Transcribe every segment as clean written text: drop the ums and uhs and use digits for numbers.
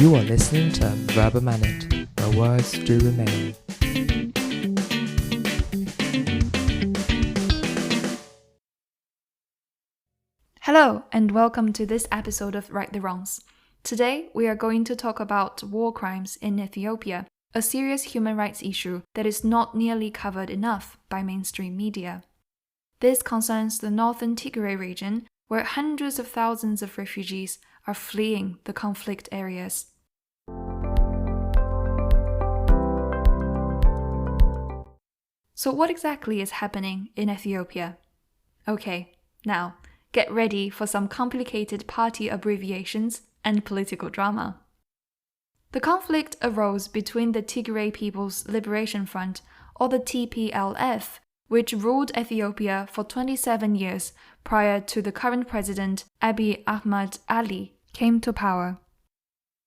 You are listening to Verb Minute, where words do remain. Hello, and welcome to this episode of Right the Wrongs. Today, we are going to talk about war crimes in Ethiopia, a serious human rights issue that is not nearly covered enough by mainstream media. This concerns the northern Tigray region, where hundreds of thousands of refugees are fleeing the conflict areas. So what exactly is happening in Ethiopia? Okay, now, get ready for some complicated party abbreviations and political drama. The conflict arose between the Tigray People's Liberation Front, or the TPLF, which ruled Ethiopia for 27 years prior to the current president Abiy Ahmed Ali came to power.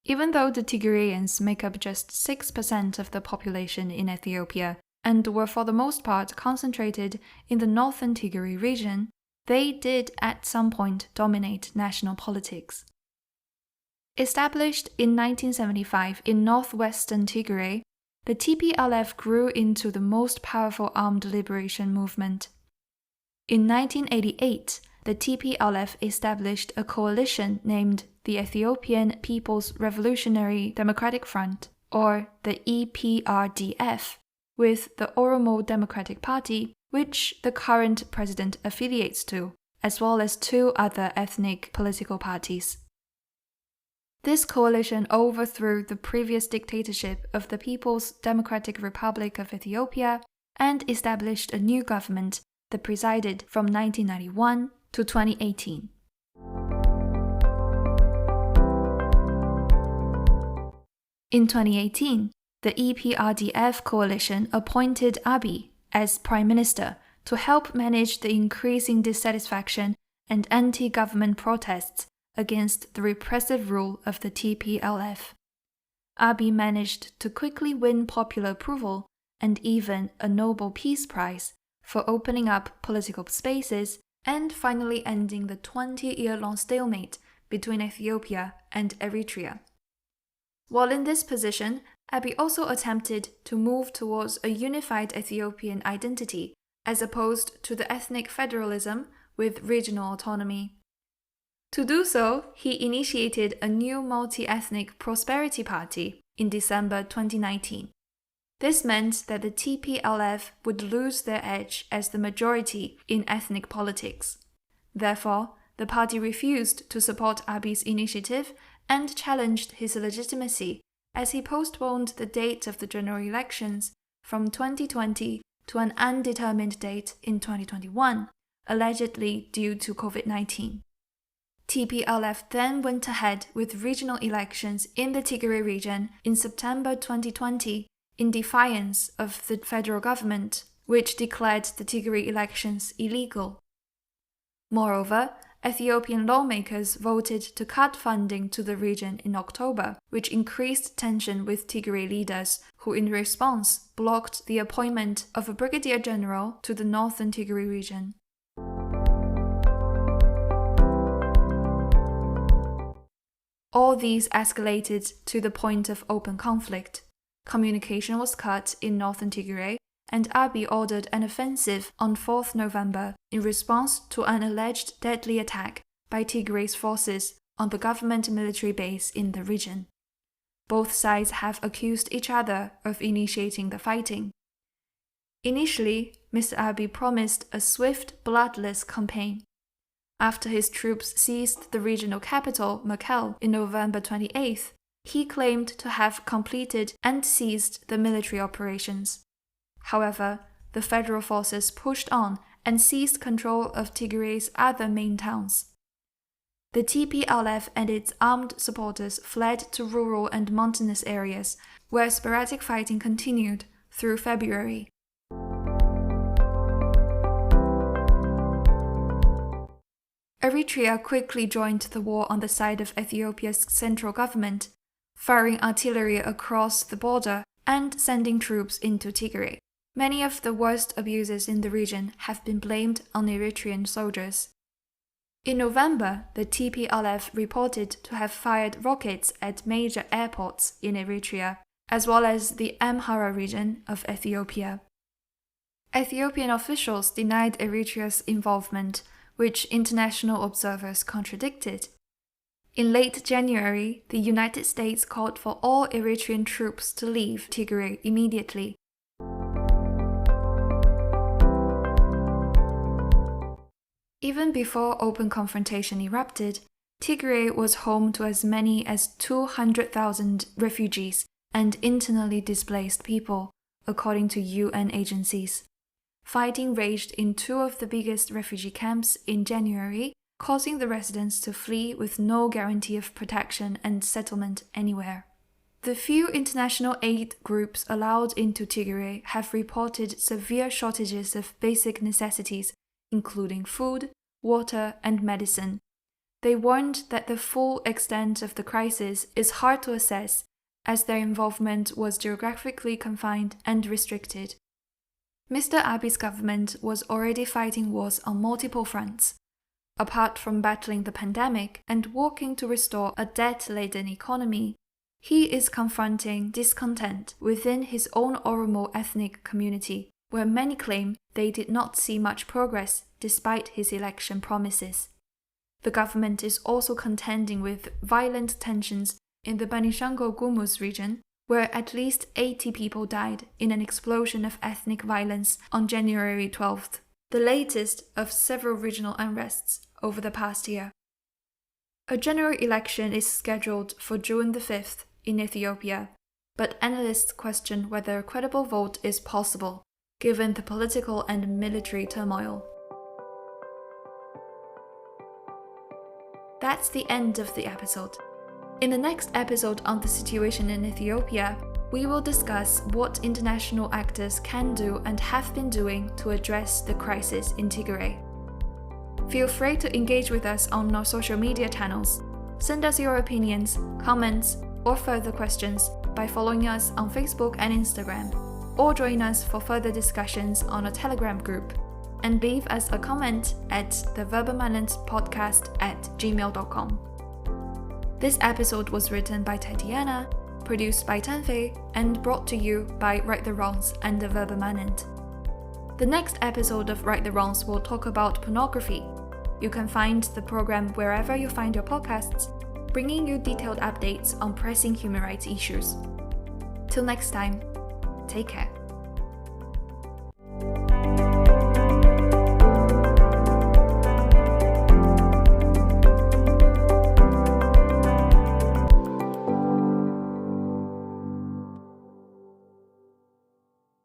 Even though the Tigrayans make up just 6% of the population in Ethiopia and were for the most part concentrated in the northern Tigray region, they did at some point dominate national politics. Established in 1975 in northwestern Tigray, the TPLF grew into the most powerful armed liberation movement. In 1988, the TPLF established a coalition named the Ethiopian People's Revolutionary Democratic Front, or the EPRDF, with the Oromo Democratic Party, which the current president affiliates to, as well as two other ethnic political parties. This coalition overthrew the previous dictatorship of the People's Democratic Republic of Ethiopia and established a new government that presided from 1991 to 2018. In 2018, the EPRDF coalition appointed Abiy as prime minister to help manage the increasing dissatisfaction and anti-government protests against the repressive rule of the TPLF. Abiy managed to quickly win popular approval and even a Nobel Peace Prize for opening up political spaces and finally ending the 20-year-long stalemate between Ethiopia and Eritrea. While in this position, Abiy also attempted to move towards a unified Ethiopian identity as opposed to the ethnic federalism with regional autonomy. To do so, he initiated a new multi-ethnic prosperity party in December 2019. This meant that the TPLF would lose their edge as the majority in ethnic politics. Therefore, the party refused to support Abiy's initiative and challenged his legitimacy as he postponed the date of the general elections from 2020 to an undetermined date in 2021, allegedly due to COVID-19. TPLF then went ahead with regional elections in the Tigray region in September 2020 in defiance of the federal government, which declared the Tigray elections illegal. Moreover, Ethiopian lawmakers voted to cut funding to the region in October, which increased tension with Tigray leaders who in response blocked the appointment of a brigadier general to the northern Tigray region. All these escalated to the point of open conflict. Communication was cut in northern Tigray, and Abiy ordered an offensive on 4th November in response to an alleged deadly attack by Tigray's forces on the government military base in the region. Both sides have accused each other of initiating the fighting. Initially, Mr. Abiy promised a swift, bloodless campaign. After his troops seized the regional capital, Mekelle, in November 28th, he claimed to have completed and seized the military operations. However, the federal forces pushed on and seized control of Tigray's other main towns. The TPLF and its armed supporters fled to rural and mountainous areas, where sporadic fighting continued through February. Eritrea quickly joined the war on the side of Ethiopia's central government, firing artillery across the border and sending troops into Tigray. Many of the worst abuses in the region have been blamed on Eritrean soldiers. In November, the TPLF reported to have fired rockets at major airports in Eritrea, as well as the Amhara region of Ethiopia. Ethiopian officials denied Eritrea's involvement, which international observers contradicted. In late January, the United States called for all Eritrean troops to leave Tigray immediately. Even before open confrontation erupted, Tigray was home to as many as 200,000 refugees and internally displaced people, according to UN agencies. Fighting raged in two of the biggest refugee camps in January, causing the residents to flee with no guarantee of protection and settlement anywhere. The few international aid groups allowed into Tigray have reported severe shortages of basic necessities, including food, water, and medicine. They warned that the full extent of the crisis is hard to assess, as their involvement was geographically confined and restricted. Mr. Abiy's government was already fighting wars on multiple fronts. Apart from battling the pandemic and working to restore a debt-laden economy, he is confronting discontent within his own Oromo ethnic community, where many claim they did not see much progress despite his election promises. The government is also contending with violent tensions in the Benishangul-Gumuz region, where at least 80 people died in an explosion of ethnic violence on January 12th, the latest of several regional unrests over the past year. A general election is scheduled for June the 5th in Ethiopia, but analysts question whether a credible vote is possible, given the political and military turmoil. That's the end of the episode. In the next episode on the situation in Ethiopia, we will discuss what international actors can do and have been doing to address the crisis in Tigray. Feel free to engage with us on our social media channels. Send us your opinions, comments, or further questions by following us on Facebook and Instagram, or join us for further discussions on a Telegram group, and leave us a comment at theverbpermanentpodcast@gmail.com. This episode was written by Tatiana, produced by Tanfei, and brought to you by Right the Wrongs and the Verb Permanent. The next episode of Right the Wrongs will talk about pornography. You can find the program wherever you find your podcasts, bringing you detailed updates on pressing human rights issues. Till next time, take care.